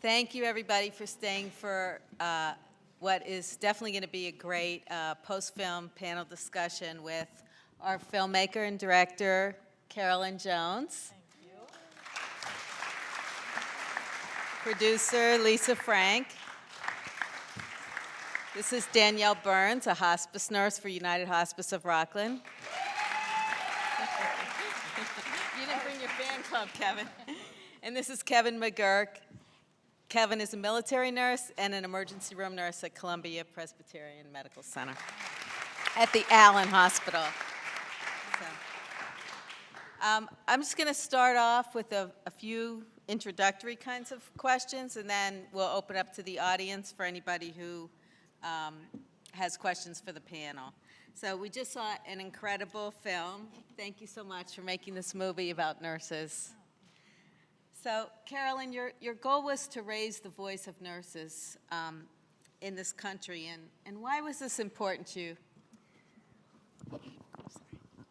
Thank you, everybody, for staying for what is definitely going to be a great post-film panel discussion with our filmmaker and director, Carolyn Jones. Thank you. Producer, Lisa Frank. This is Danielle Byrnes, a hospice nurse for United Hospice of Rockland. You didn't bring your fan club, Kevin. And this is Kevin McGurk. Kevin is a military nurse and an emergency room nurse at Columbia Presbyterian Medical Center at the Allen Hospital. So, I'm just going to start off with a few introductory kinds of questions, and then we'll open up to the audience for anybody who has questions for the panel. So we just saw an incredible film. Thank you so much for making this movie about nurses. So, Carolyn, your goal was to raise the voice of nurses in this country, and why was this important to you?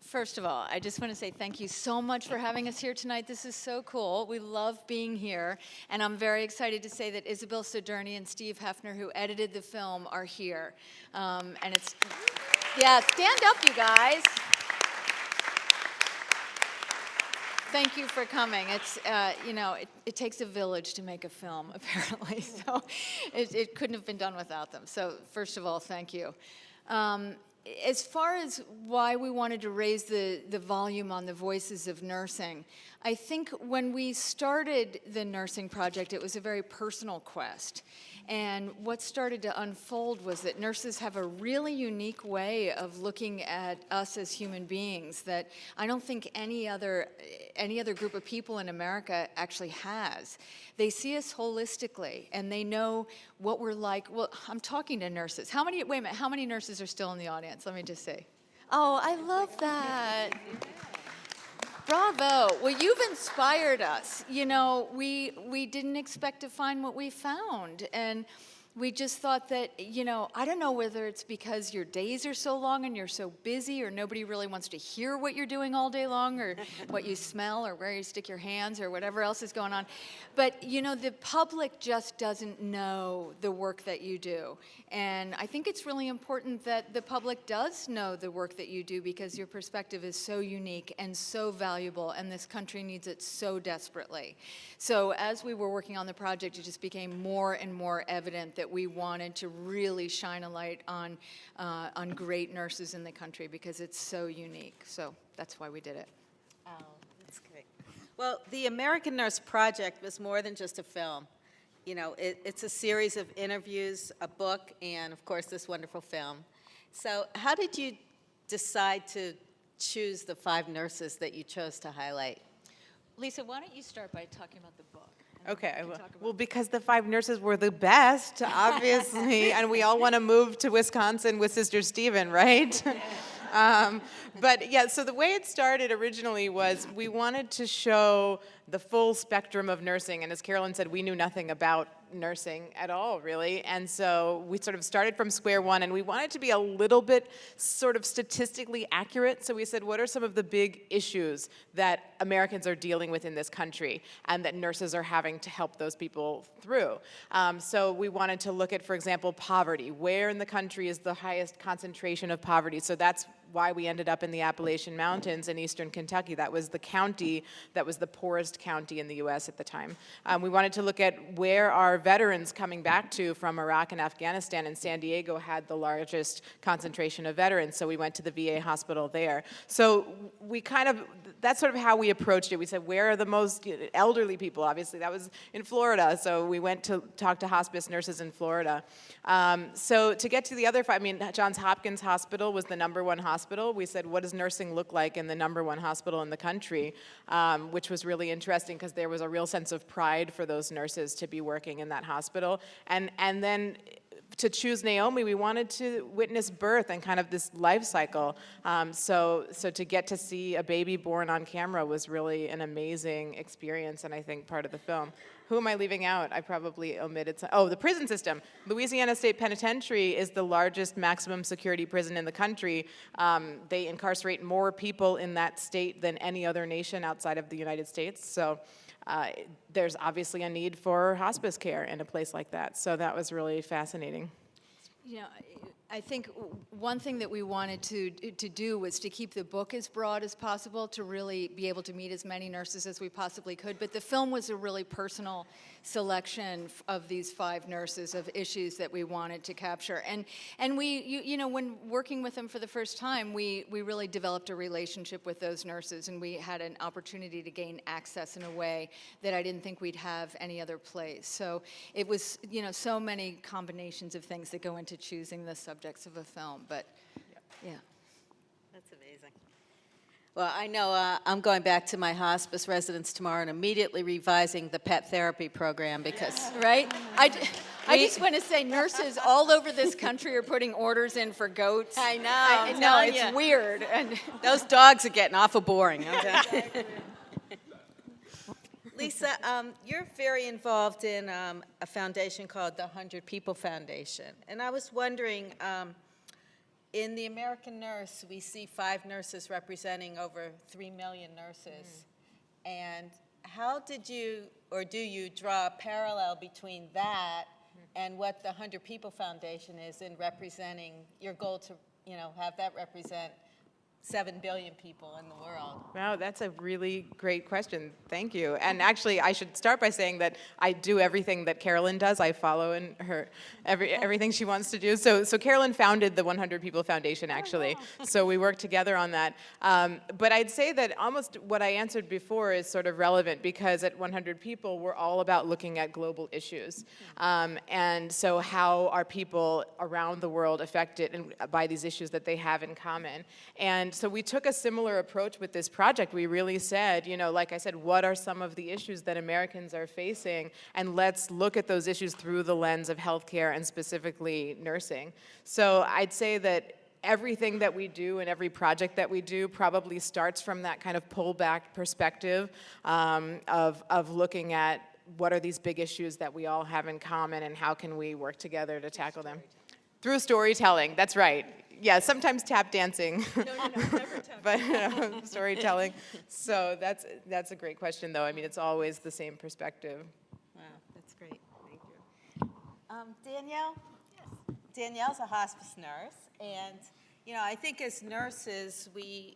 First of all, I just want to say thank you so much for having us here tonight. This is so cool. We love being here, and I'm very excited to say that Isabel Soderny and Steve Hefner, who edited the film, are here. And it's, yeah, stand up, you guys. Thank you for coming. It's, it takes a village to make a film, apparently, so it couldn't have been done without them. So first of all, thank you. As far as why we wanted to raise the volume on the voices of nursing, I think when we started the nursing project, it was a very personal quest. And what started to unfold was that nurses have a really unique way of looking at us as human beings that I don't think any other group of people in America actually has. They see us holistically, and they know what we're like. Well, I'm talking to nurses. Wait a minute, how many nurses are still in the audience? Let me just say. Oh, I love that. Bravo. Well, you've inspired us. You know, we didn't expect to find what we found. And we just thought that, I don't know whether it's because your days are so long and you're so busy or nobody really wants to hear what you're doing all day long or what you smell or where you stick your hands or whatever else is going on. But, the public just doesn't know the work that you do. And I think it's really important that the public does know the work that you do because your perspective is so unique and so valuable, and this country needs it so desperately. So as we were working on the project, it just became more and more evident that we wanted to really shine a light on great nurses in the country because it's so unique. So that's why we did it. Oh, that's great. Well, the American Nurse Project was more than just a film. It's a series of interviews, a book, and, of course, this wonderful film. So how did you decide to choose the 5 nurses that you chose to highlight? Lisa, why don't you start by talking about the book? Okay, well, because the 5 nurses were the best, obviously, and we all want to move to Wisconsin with Sister Stephen, right? But yeah, so the way it started originally was we wanted to show the full spectrum of nursing, and as Carolyn said, we knew nothing about nursing at all, really, and so we sort of started from square one, and we wanted to be a little bit sort of statistically accurate, so we said, what are some of the big issues that Americans are dealing with in this country, and that nurses are having to help those people through? So we wanted to look at, for example, poverty. Where in the country is the highest concentration of poverty? So that's why we ended up in the Appalachian Mountains in eastern Kentucky. That was the county that was the poorest county in the U.S. at the time. We wanted to look at where are veterans coming back to from Iraq and Afghanistan, and San Diego had the largest concentration of veterans, so we went to the VA hospital there. So that's sort of how we approached it. We said, where are the most elderly people? Obviously, that was in Florida, so we went to talk to hospice nurses in Florida. So to get to the other 5, Johns Hopkins Hospital was the #1 hospital. We said, what does nursing look like in the #1 hospital in the country? Which was really interesting because there was a real sense of pride for those nurses to be working in that hospital. And then to choose Naomi, we wanted to witness birth and kind of this life cycle. So to get to see a baby born on camera was really an amazing experience, and I think part of the film. Who am I leaving out? I probably omitted some. Oh, the prison system. Louisiana State Penitentiary is the largest maximum security prison in the country. They incarcerate more people in that state than any other nation outside of the United States. So there's obviously a need for hospice care in a place like that. So that was really fascinating. You know, I think one thing that we wanted to do was to keep the book as broad as possible, to really be able to meet as many nurses as we possibly could. But the film was a really personal selection of these 5 nurses, of issues that we wanted to capture. And we, you know, when working with them for the first time, we really developed a relationship with those nurses, and we had an opportunity to gain access in a way that I didn't think we'd have any other place. So it was, you know, so many combinations of things that go into choosing the subjects of a film, but yeah. That's amazing. Well, I know I'm going back to my hospice residence tomorrow and immediately revising the pet therapy program because, Right? I just want to say nurses all over this country are putting orders in for goats. I know, I I'm know, telling it's ya. weird. And those dogs are getting awful boring. I'm telling you. Lisa, you're very involved in a foundation called the 100 People Foundation. And I was wondering, in the American Nurse, we see 5 nurses representing over 3 million nurses. And how did you, or do you, draw a parallel between that and what the 100 People Foundation is in representing your goal to, you know, have that represent 7 billion people in the world? Wow, that's a really great question. Thank you. And actually, I should start by saying that I do everything that Carolyn does. I follow in her everything she wants to do. So Carolyn founded the 100 People Foundation, actually. So we work together on that. But I'd say that almost what I answered before is sort of relevant, because at 100 People, we're all about looking at global issues. And so how are people around the world affected by these issues that they have in common? And so we took a similar approach with this project. We really said, you know, like I said, what are some of the issues that Americans are facing? And let's look at those issues through the lens of healthcare and specifically nursing. So I'd say that everything that we do and every project that we do probably starts from that kind of pull-back perspective of looking at what are these big issues that we all have in common and how can we work together to tackle them. Through storytelling, that's right. Yeah, sometimes tap dancing. No, never tap dancing. But storytelling. So that's a great question, though. I mean, it's always the same perspective. Wow, that's great. Thank you. Danielle? Yes. Danielle's a hospice nurse, and, you know, I think as nurses,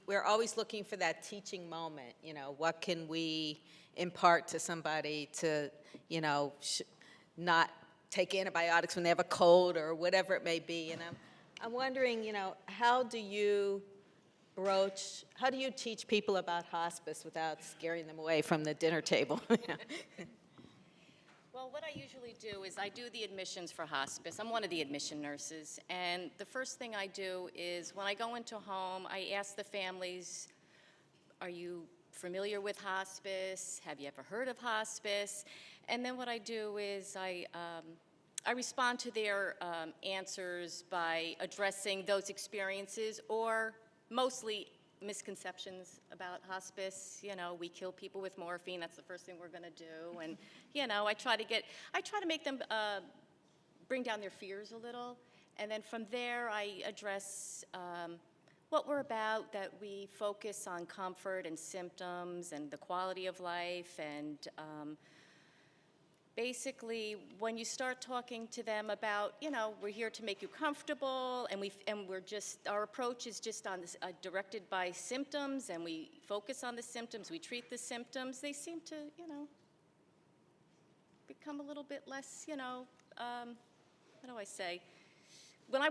we're always looking for that teaching moment. You know, what can we impart to somebody to, you know, not take antibiotics when they have a cold or whatever it may be. And I'm wondering, you know, how do you teach people about hospice without scaring them away from the dinner table? Well, what I usually do is I do the admissions for hospice. I'm one of the admission nurses, and the first thing I do is when I go into a home, I ask the families, are you familiar with hospice? Have you ever heard of hospice? And then what I do is I respond to their answers by addressing those experiences or mostly misconceptions about hospice. You know, we kill people with morphine. That's the first thing we're going to do. And, you know, I try to make them bring down their fears a little. And then from there, I address what we're about, that we focus on comfort and symptoms and the quality of life. And basically, when you start talking to them about, you know, we're here to make you comfortable, and our approach is just on this, directed by symptoms, and we focus on the symptoms, we treat the symptoms, they seem to, you know, become a little bit less, you know, how do I say? When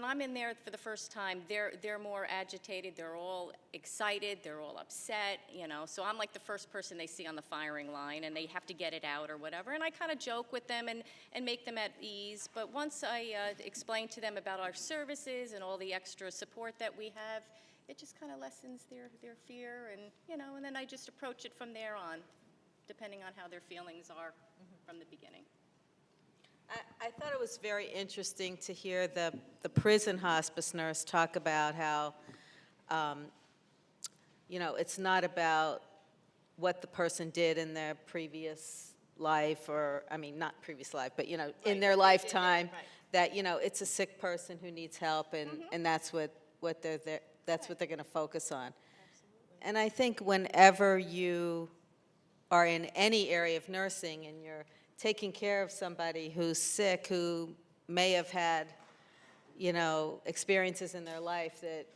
I'm in there for the first time, they're more agitated, they're all excited, they're all upset, you know, so I'm like the first person they see on the firing line, and they have to get it out or whatever, and I kind of joke with them and make them at ease, but once I explain to them about our services and all the extra support that we have, it just kind of lessens their fear, and, you know, and then I just approach it from there on, depending on how their feelings are from the beginning. I thought it was very interesting to hear the prison hospice nurse talk about how, it's not about what the person did in their previous life, or, not previous life, but, in their lifetime, that, it's a sick person who needs help, and that's what they're there, that's what they're going to focus on. And I think whenever you are in any area of nursing and you're taking care of somebody who's sick, who may have had, experiences in their life that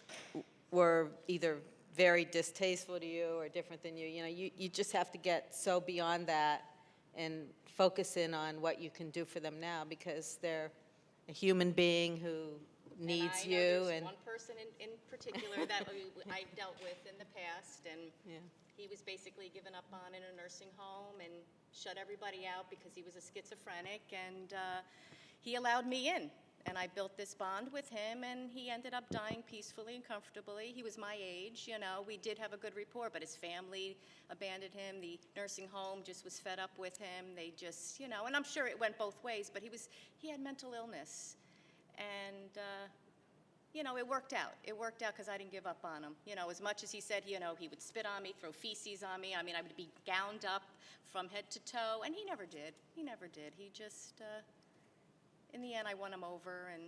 were either very distasteful to you or different than you, you just have to get so beyond that and focus in on what you can do for them now, because they're a human being who needs and I know you. There's And one person in particular that I've dealt with in the past, and yeah. he was basically given up on in a nursing home and shut everybody out because he was a schizophrenic, and he allowed me in. And I built this bond with him, and he ended up dying peacefully and comfortably. He was my age, we did have a good rapport, but his family abandoned him. The nursing home just was fed up with him. They just, and I'm sure it went both ways, but he had mental illness. And, it worked out. It worked out because I didn't give up on him. As much as he said, he would spit on me, throw feces on me. I would be gowned up from head to toe, and he never did. He never did. He just, in the end, I won him over, and,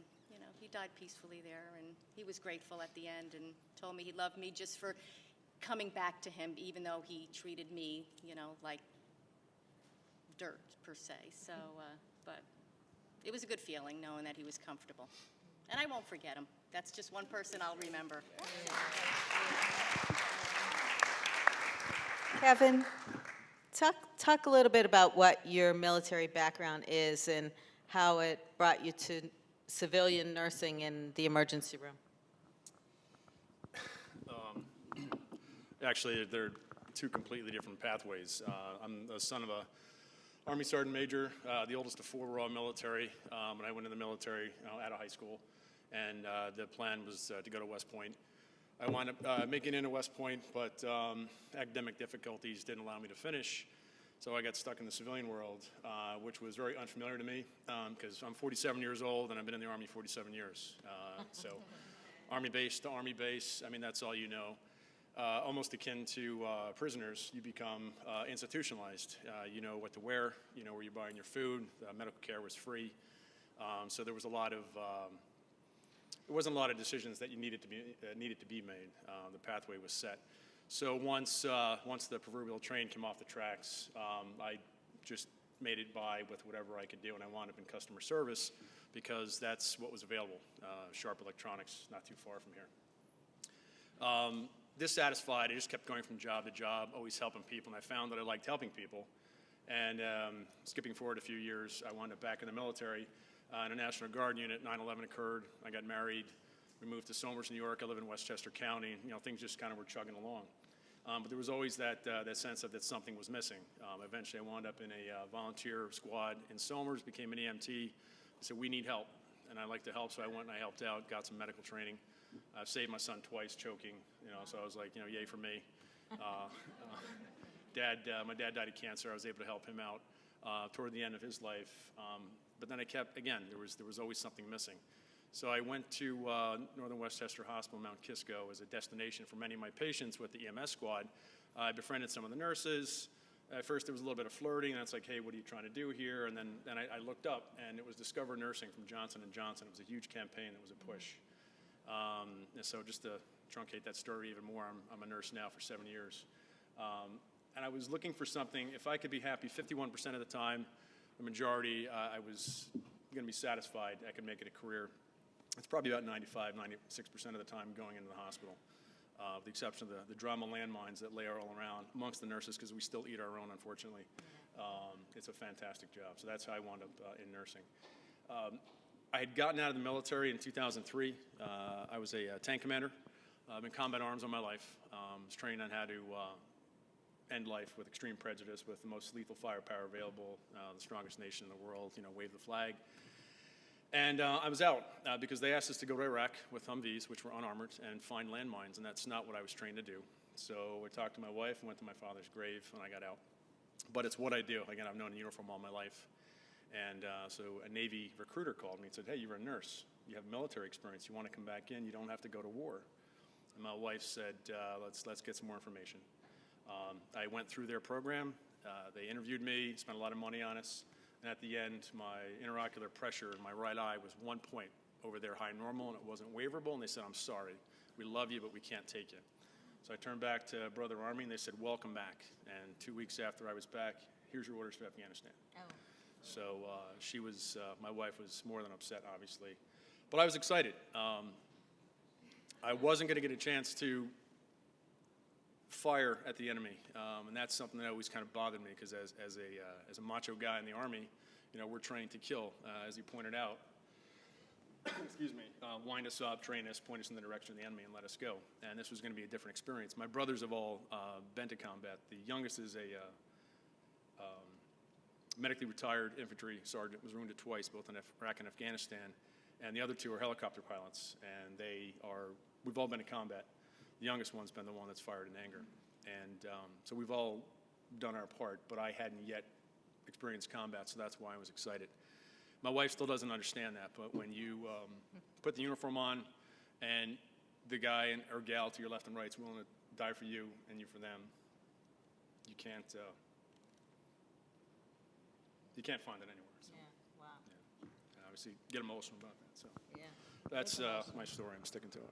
he died peacefully there, and he was grateful at the end and told me he loved me just for coming back to him, even though he treated me, like dirt, per se. So, but it was a good feeling knowing that he was comfortable. And I won't forget him. That's just one person I'll remember. Kevin, talk a little bit about what your military background is and how it brought you to civilian nursing in the emergency room. Actually, they're two completely different pathways. I'm the son of a Army Sergeant Major, the oldest of four. Were all military. When I went in the military out of high school, and the plan was to go to West Point. I wound up making it into West Point, but academic difficulties didn't allow me to finish. So I got stuck in the civilian world, which was very unfamiliar to me, because I'm 47 years old and I've been in the Army 47 years. So Army base to Army base, that's all you know. Almost akin to prisoners, you become institutionalized. You know what to wear, you know where you're buying your food, medical care was free. So there was there wasn't a lot of decisions that you needed to be made. The pathway was set. So once the proverbial train came off the tracks, I just made it by with whatever I could do, and I wound up in customer service because that's what was available. Sharp Electronics, not too far from here. Dissatisfied, I just kept going from job to job, always helping people, and I found that I liked helping people. And skipping forward a few years, I wound up back in the military in a National Guard unit. 9/11 occurred. I got married. We moved to Somers, New York. I live in Westchester County. Things just kind of were chugging along. But there was always that sense that something was missing. Eventually, I wound up in a volunteer squad in Somers, became an EMT. I said, we need help, and I like to help, so I went and I helped out, got some medical training. I've saved my son twice choking, so I was like, yay for me. My dad died of cancer. I was able to help him out toward the end of his life. But then I kept, again, there was always something missing. So I went to Northern Westchester Hospital, Mount Kisco, as a destination for many of my patients with the EMS squad. I befriended some of the nurses. At first, there was a little bit of flirting, and it's like, hey, what are you trying to do here? And then I looked up, and it was Discover Nursing from Johnson & Johnson. It was a huge campaign. It was a push. And so just to truncate that story even more, I'm a nurse now for 7 years. And I was looking for something, if I could be happy 51% of the time, the majority, I was going to be satisfied. I could make it a career. It's probably about 95, 96% of the time going into the hospital, with the exception of the drama landmines that lay all around amongst the nurses, because we still eat our own, unfortunately. It's a fantastic job. So that's how I wound up in nursing. I had gotten out of the military in 2003. I was a tank commander. I've been combat arms all my life. Was trained on how to end life with extreme prejudice, with the most lethal firepower available, the strongest nation in the world, wave the flag. And I was out because they asked us to go to Iraq with Humvees, which were unarmored, and find landmines, and that's not what I was trained to do. So I talked to my wife and went to my father's grave when I got out. But it's what I do. Again, I've known a uniform all my life. And so a Navy recruiter called me and said, hey, you're a nurse. You have military experience. You want to come back in? You don't have to go to war. And my wife said, let's get some more information. I went through their program. They interviewed me, spent a lot of money on us. And at the end, my interocular pressure in my right eye was 1 point over their high normal, and it wasn't waverable. And they said, I'm sorry. We love you, but we can't take you. So I turned back to Brother Army, and they said, welcome back. And 2 weeks after I was back, here's your orders for Afghanistan. Oh. So she was, my wife was more than upset, obviously. But I was excited. I wasn't going to get a chance to fire at the enemy, and that's something that always kind of bothered me, because as a macho guy in the Army, you know, we're trained to kill, as you pointed out. Excuse me, wind us up, train us, point us in the direction of the enemy, and let us go. And this was going to be a different experience. My brothers have all been to combat. The youngest is a medically retired infantry sergeant, was wounded twice, both in Iraq and Afghanistan. And the other two are helicopter pilots, and we've all been in combat. The youngest one's been the one that's fired in anger. And so we've all done our part, but I hadn't yet experienced combat, so that's why I was excited. My wife still doesn't understand that, but when you put the uniform on and the guy or gal to your left and right is willing to die for you and you for them, you can't find it anywhere. So, Yeah, wow. yeah. And obviously, get emotional about that. So Yeah. that's my story. I'm sticking to it.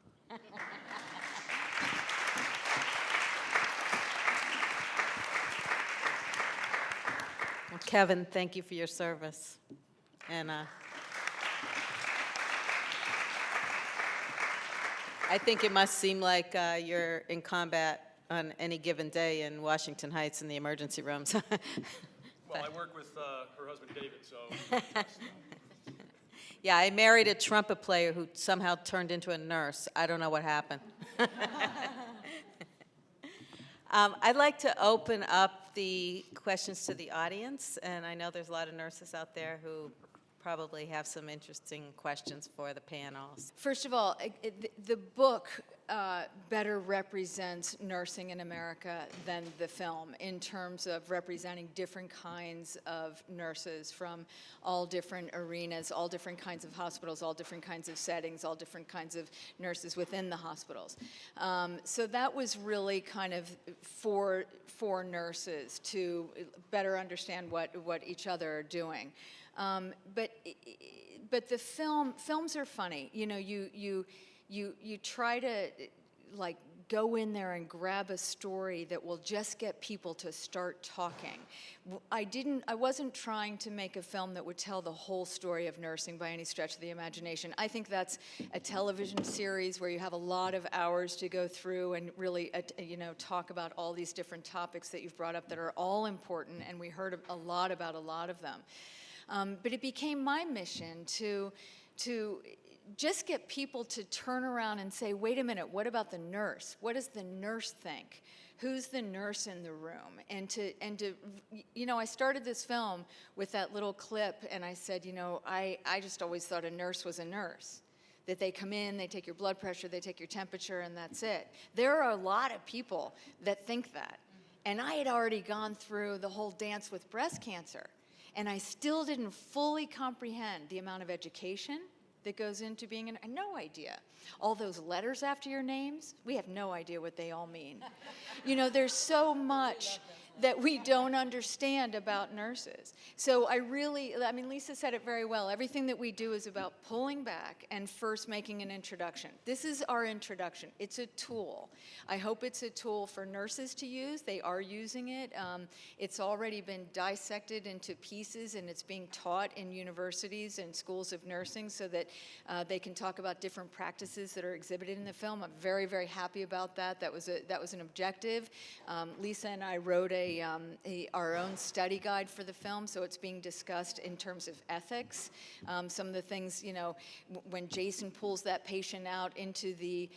Well, Kevin, thank you for your service. And I think it must seem like you're in combat on any given day in Washington Heights in the emergency rooms. Well, I work with her husband, David, so. Yeah, I married a trumpet player who somehow turned into a nurse. I don't know what happened. I'd like to open up the questions to the audience, and I know there's a lot of nurses out there who probably have some interesting questions for the panels. First of all, the book better represents nursing in America than the film in terms of representing different kinds of nurses from all different arenas, all different kinds of hospitals, all different kinds of settings, all different kinds of nurses within the hospitals. So that was really kind of for nurses to better understand what each other are doing. But the films are funny. You know, you try to like go in there and grab a story that will just get people to start talking. I wasn't trying to make a film that would tell the whole story of nursing by any stretch of the imagination. I think that's a television series where you have a lot of hours to go through and really, talk about all these different topics that you've brought up that are all important, and we heard a lot about a lot of them. But it became my mission to just get people to turn around and say, wait a minute, what about the nurse? What does the nurse think? Who's the nurse in the room? And to I started this film with that little clip, and I said, I just always thought a nurse was a nurse. That they come in, they take your blood pressure, they take your temperature, and that's it. There are a lot of people that think that. And I had already gone through the whole dance with breast cancer. And I still didn't fully comprehend the amount of education that goes into being I had no idea. All those letters after your names, we have no idea what they all mean. There's so much that we don't understand about nurses. So Lisa said it very well. Everything that we do is about pulling back and first making an introduction. This is our introduction. It's a tool. I hope it's a tool for nurses to use. They are using it. It's already been dissected into pieces, and it's being taught in universities and schools of nursing so that they can talk about different practices that are exhibited in the film. I'm very, very happy about that. That was an objective. Lisa and I wrote our own study guide for the film, so it's being discussed in terms of ethics. Some of the things, when Jason pulls that patient out into the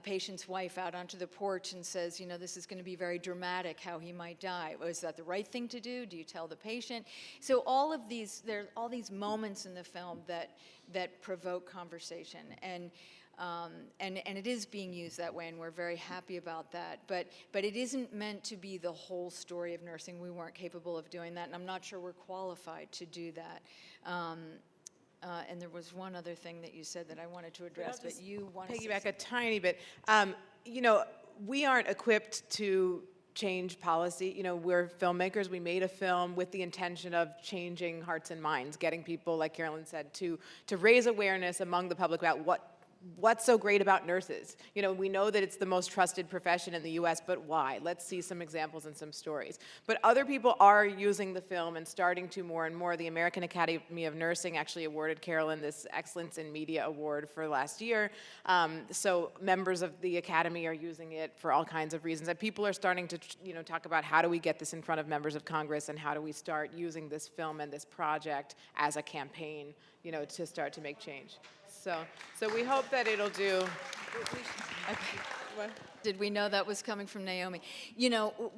patient's wife out onto the porch and says, this is going to be very dramatic how he might die. Was that the right thing to do? Do you tell the patient? So there are all these moments in the film that provoke conversation. And And it is being used that way, and we're very happy about that. But it isn't meant to be the whole story of nursing. We weren't capable of doing that, and I'm not sure we're qualified to do that. And there was one other thing that you said that I wanted to address, but you want to Piggyback a tiny bit. You know, we aren't equipped to change policy. You know, we're filmmakers. We made a film with the intention of changing hearts and minds, getting people, like Carolyn said, to raise awareness among the public about what's so great about nurses. You know, we know that it's the most trusted profession in the US, but why? Let's see some examples and some stories. But other people are using the film and starting to more and more. The American Academy of Nursing actually awarded Carolyn this Excellence in Media Award for last year. So members of the Academy are using it for all kinds of reasons. And people are starting to, you know, talk about how do we get this in front of members of Congress, and how do we start using this film and this project as a campaign, you know, to start to make change. So we hope that it'll do. Did we know that was coming from Naomi? You know,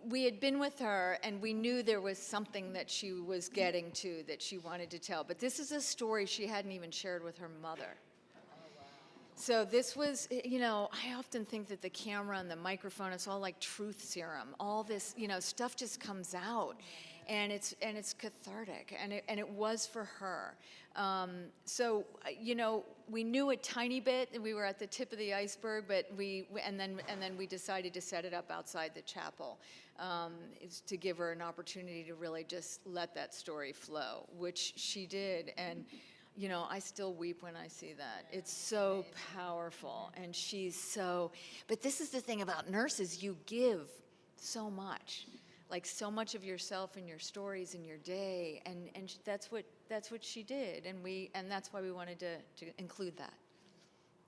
we had been with her, and we knew there was something that she was getting to that she wanted to tell. But this is a story she hadn't even shared with her mother. So this was, you know, I often think that the camera and the microphone, it's all like truth serum. All this, you know, stuff just comes out, and it's cathartic, and it was for her. So, you know, we knew a tiny bit, and we were at the tip of the iceberg, but and then we decided to set it up outside the chapel, is to give her an opportunity to really just let that story flow, which she did. And you know, I still weep when I see that. It's so powerful, and she's so, but this is the thing about nurses, you give so much, like so much of yourself and your stories and your day, and that's what she did, and that's why we wanted to include that.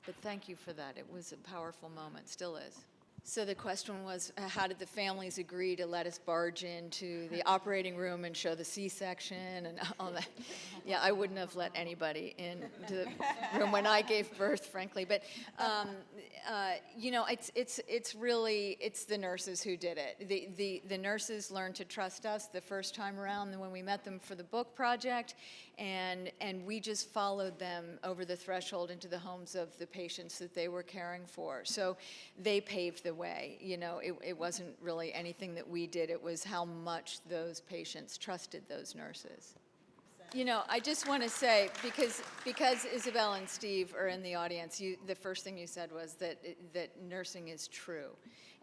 But thank you for that. It was a powerful moment, still is. So the question was, how did the families agree to let us barge into the operating room and show the C-section and all that? Yeah, I wouldn't have let anybody into the room when I gave birth, frankly. But you know, it's really the nurses who did it. The nurses learned to trust us the first time around when we met them for the book project, and we just followed them over the threshold into the homes of the patients that they were caring for. So they paved the way. You know, it wasn't really anything that we did. It was how much those patients trusted those nurses. You know, I just want to say, because Isabel and Steve are in the audience, the first thing you said was that nursing is true,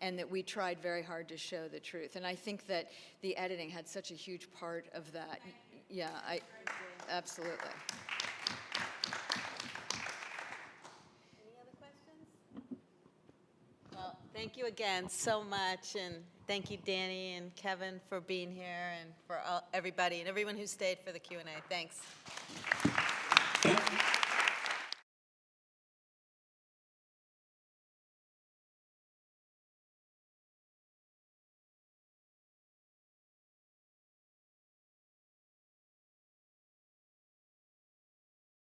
and that we tried very hard to show the truth. And I think that the editing had such a huge part of that. Yeah, absolutely. Well, thank you again so much, and thank you, Danny and Kevin, for being here, and for everybody and everyone who stayed for the Q&A. Thanks.